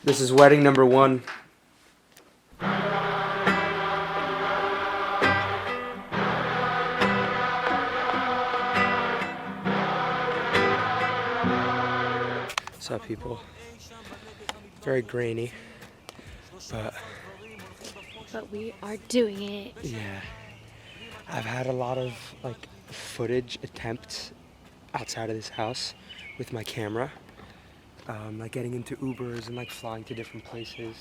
This is wedding number 1. What's up, people? Very grainy, but we are doing it. Yeah. I've had a lot of footage attempts outside of this house with my camera, like getting into Ubers and flying to different places,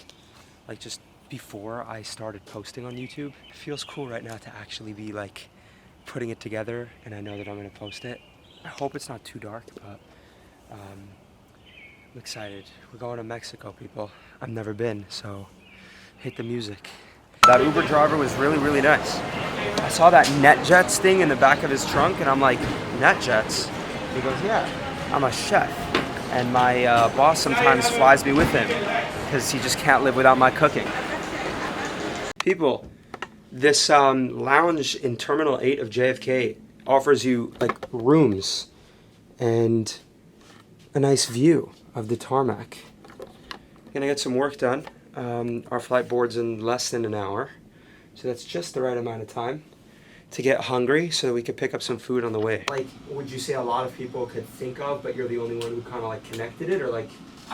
just before I started posting on YouTube. It feels cool right now to actually be putting it together, and I know that I'm gonna post it. I hope it's not too dark, but I'm excited. We're going to Mexico, people. I've never been, so hit the music. That Uber driver was really, really nice. I saw that NetJets thing in the back of his trunk, and I'm like, NetJets? He goes, yeah, I'm a chef, and my boss sometimes flies me with him because he just can't live without my cooking. People, this lounge in Terminal 8 of JFK offers you rooms and a nice view of the tarmac. Gonna get some work done. Our flight board's in less than an hour, so that's just the right amount of time to get hungry so that we could pick up some food on the way. Would you say a lot of people could think of, but you're the only one who kind of connected it, or I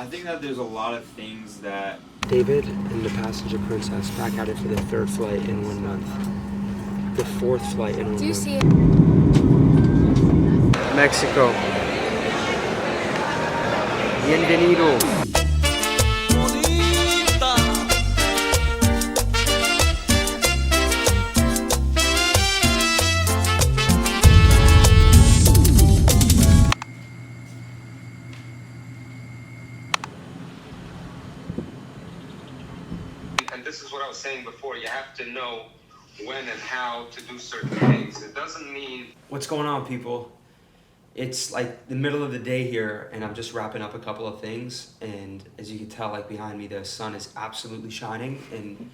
think that there's a lot of things that... David and the passenger princess back at it for the 3rd flight in 1 month. The 4th flight in 1 month. Do you see it? Mexico. Bienvenido. And this is what I was saying before, you have to know when and how to do certain things. It doesn't mean... What's going on, people? It's the middle of the day here, and I'm just wrapping up a couple of things, and as you can tell, behind me, the sun is absolutely shining, and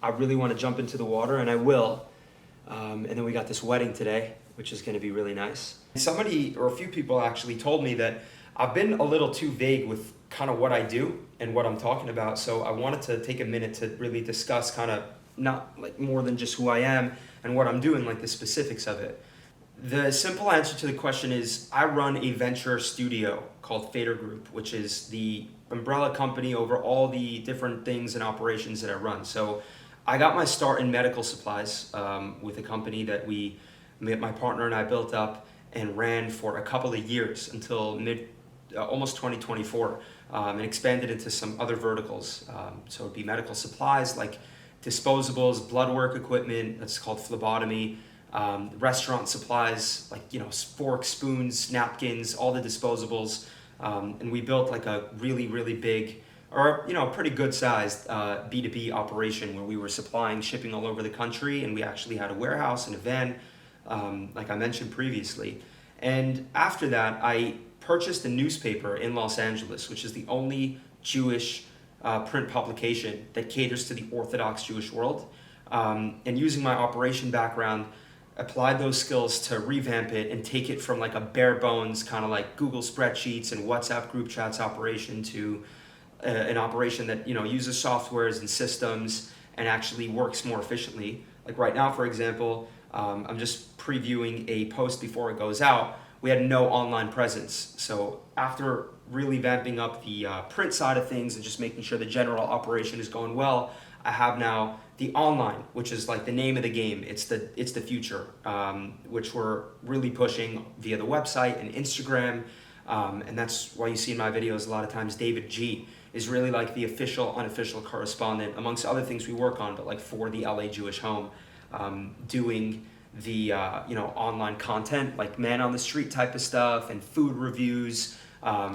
I really want to jump into the water, and I will. And then we got this wedding today, which is going to be really nice. Somebody, or a few people actually, told me that I've been a little too vague with kind of what I do and what I'm talking about, so I wanted to take a minute to really discuss kind of not more than just who I am and what I'm doing, the specifics of it. The simple answer to the question is I run a venture studio called Fader Group, which is the umbrella company over all the different things and operations that I run. So I got my start in medical supplies with a company that my partner and I built up and ran for a couple of years until almost 2024, and expanded into some other verticals. So it'd be medical supplies like disposables, blood work equipment, that's called phlebotomy, restaurant supplies forks, spoons, napkins, all the disposables, and we built a really, really big, or pretty good sized B2B operation where we were supplying shipping all over the country, and we actually had a warehouse and a van, like I mentioned previously. And after that, I purchased a newspaper in Los Angeles, which is the only Jewish print publication that caters to the Orthodox Jewish world, and using my operation background, applied those skills to revamp it and take it from a bare bones kind of Google spreadsheets and WhatsApp group chats operation to an operation that uses softwares and systems and actually works more efficiently. Right now, for example, I'm just previewing a post before it goes out. We had no online presence, so after really vamping up the print side of things and just making sure the general operation is going well, I have now the online, which is the name of the game. It's the future, which we're really pushing via the website and Instagram, and that's why you see in my videos a lot of times David G is really the official, unofficial correspondent, amongst other things we work on, but for the LA Jewish Home, doing the online content, man on the street type of stuff, and food reviews,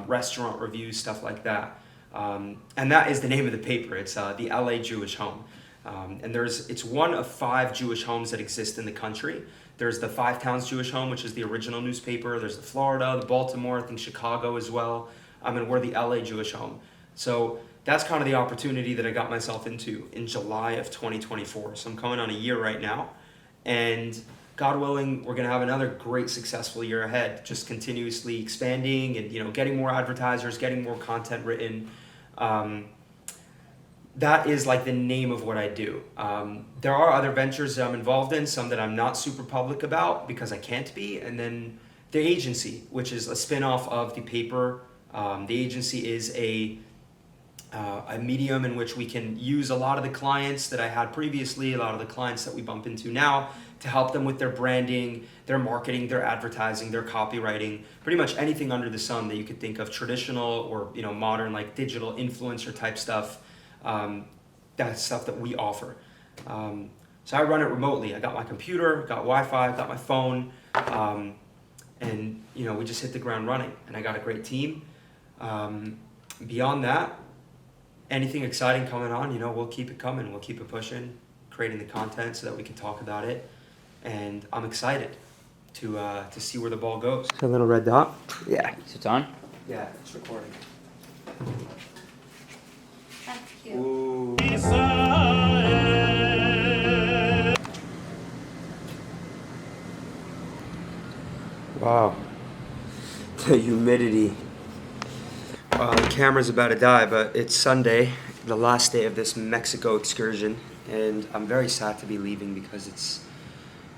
restaurant reviews, stuff like that. And that is the name of the paper. It's the LA Jewish Home. And it's one of 5 Jewish homes that exist in the country. There's the Five Towns Jewish Home, which is the original newspaper. There's the Florida, the Baltimore, I think Chicago as well. And we're the LA Jewish Home. So that's kind of the opportunity that I got myself into in July of 2024. So I'm coming on a year right now. And God willing, we're going to have another great, successful year ahead, just continuously expanding and, getting more advertisers, getting more content written. that is like the name of what I do. There are other ventures that I'm involved in, some that I'm not super public about because I can't be, and then the agency, which is a spin-off of the paper. The agency is a medium in which we can use a lot of the clients that I had previously, a lot of the clients that we bump into now, to help them with their branding, their marketing, their advertising, their copywriting, pretty much anything under the sun that you could think of, traditional or modern, like digital influencer type stuff. That's stuff that we offer. So I run it remotely. I got my computer, got Wi-Fi, got my phone, and we just hit the ground running. And I got a great team. Beyond that, anything exciting coming on, we'll keep it coming. We'll keep it pushing, creating the content so that we can talk about it. And I'm excited to see where the ball goes. A little red dot. Yeah. So it's on? Yeah, it's recording. That's cute. Ooh. Wow. The humidity. The camera's about to die, but it's Sunday, the last day of this Mexico excursion, and I'm very sad to be leaving because it's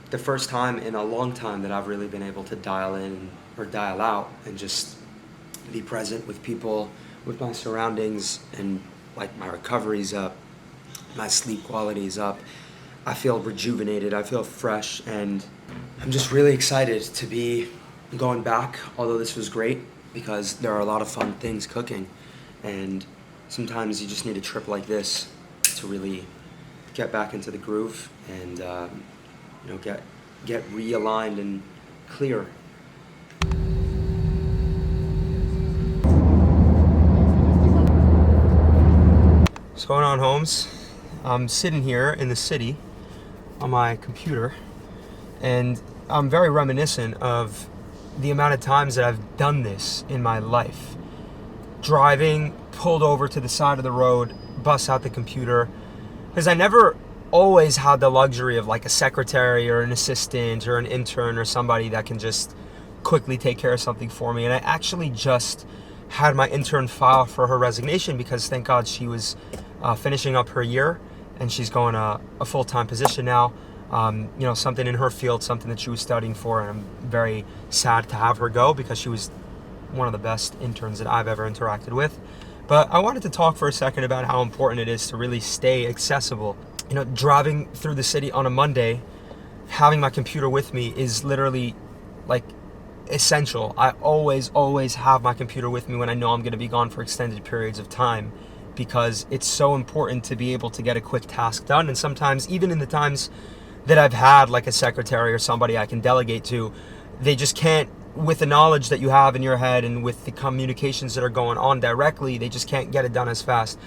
the first time in a long time that I've really been able to dial in or dial out and just be present with people, with my surroundings, and like my recovery's up, my sleep quality's up. I feel rejuvenated, I feel fresh, and I'm just really excited to be going back, although this was great because there are a lot of fun things cooking, and sometimes you just need a trip like this to really get back into the groove and get realigned and clear. What's going on, Holmes? I'm sitting here in the city on my computer, and I'm very reminiscent of the amount of times that I've done this in my life. Driving, pulled over to the side of the road, bust out the computer, because I never always had the luxury of like a secretary or an assistant or an intern or somebody that can just quickly take care of something for me. And I actually just had my intern file for her resignation because thank God she was finishing up her year and she's going a full-time position now. Something in her field, something that she was studying for, and I'm very sad to have her go because she was one of the best interns that I've ever interacted with. But I wanted to talk for a second about how important it is to really stay accessible. Driving through the city on a Monday, having my computer with me is literally like essential. I always have my computer with me when I know I'm going to be gone for extended periods of time because it's so important to be able to get a quick task done. And sometimes, even in the times that I've had like a secretary or somebody I can delegate to, they just can't, with the knowledge that you have in your head and with the communications that are going on directly, they just can't get it done as fast.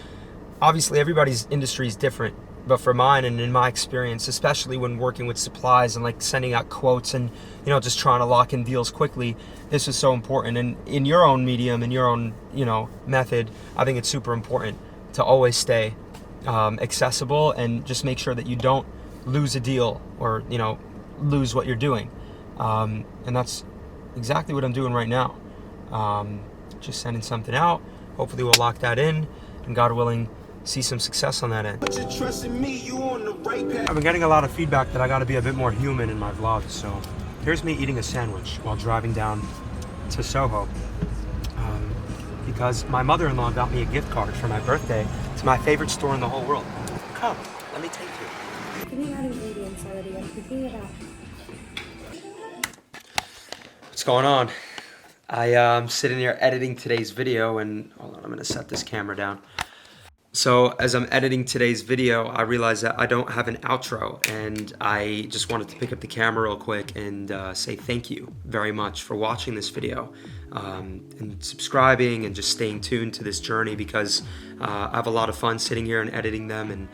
Obviously, everybody's industry is different, but for mine and in my experience, especially when working with supplies and like sending out quotes and just trying to lock in deals quickly, this is so important. And in your own medium, in your own method, I think it's super important to always stay accessible and just make sure that you don't lose a deal or lose what you're doing. And that's exactly what I'm doing right now. Just sending something out. Hopefully we'll lock that in, and God willing, see some success on that end. I've been getting a lot of feedback that I got to be a bit more human in my vlogs, so here's me eating a sandwich while driving down to Soho because my mother-in-law got me a gift card for my birthday to my favorite store in the whole world. Come, let me take you. Give me that ingredients already. I'm picking it up. What's going on? I'm sitting here editing today's video, and hold on, I'm gonna set this camera down. So as I'm editing today's video, I realized that I don't have an outro, and I just wanted to pick up the camera real quick and say thank you very much for watching this video and subscribing and just staying tuned to this journey because I have a lot of fun sitting here and editing them and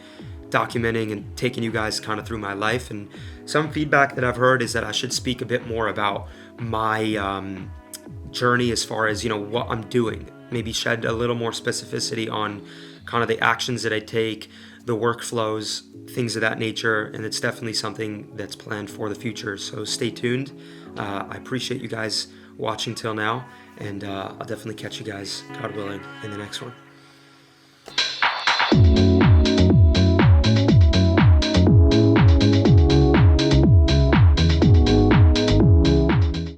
documenting and taking you guys kind of through my life. And some feedback that I've heard is that I should speak a bit more about my journey as far as what I'm doing, maybe shed a little more specificity on kind of the actions that I take, the workflows, things of that nature, and it's definitely something that's planned for the future, so stay tuned. I appreciate you guys watching till now, and I'll definitely catch you guys, God willing, in the next one.